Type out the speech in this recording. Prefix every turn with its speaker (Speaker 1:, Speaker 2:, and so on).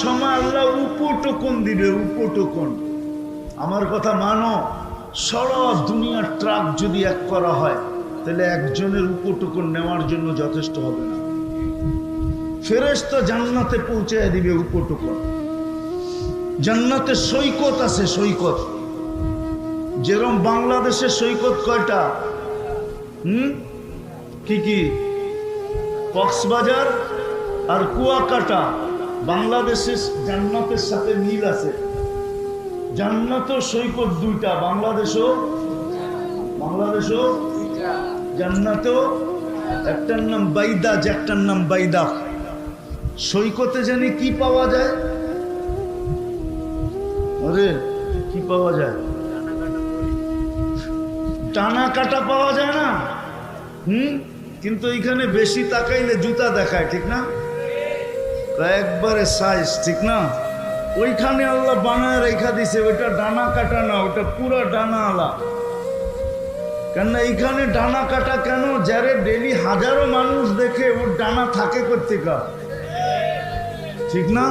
Speaker 1: সময় আল্লাহ উপটোকন দিবে, উপটোকন। আমার কথা মানো, সারা দুনিয়ার ট্রাক যদি এক করা হয় তাহলে একজনের উপটোকন নেওয়ার জন্য যথেষ্ট হবে না। ফেরেশতা জান্নাতে পৌঁছায় দিবে উপটোকন। জান্নাতে সৈকত আছে, সৈকত। যেরকম বাংলাদেশের সৈকত কয়টা? কি কি? কক্সবাজার আর কুয়াকাটা। বাংলাদেশের জান্নাতের সাথে মিল আছে। জান্নাতও সৈকত দুইটা, বাংলাদেশও জান্নাতেও। একটার নাম বাইদাজ, একটার নাম বাইদা। সৈকতে জানি কি পাওয়া যায়? আরে কি পাওয়া যায়? টানা কাটা পাওয়া যায় না? কিন্তু এখানে বেশি তাকাইলে জুতা দেখায়, ঠিক না? একবারে সাইজ, ঠিক না? ওইখানে আল্লাহ বানায় রেখা দিছে, ওইটা ডানা কাটা না, ওটা পুরা ডানা আলা। কেন এইখানে ডানা কাটা কেন? যারে ডেলি হাজারো মানুষ দেখে, ওর ডানা থাকে কোত্থেকে, ঠিক না?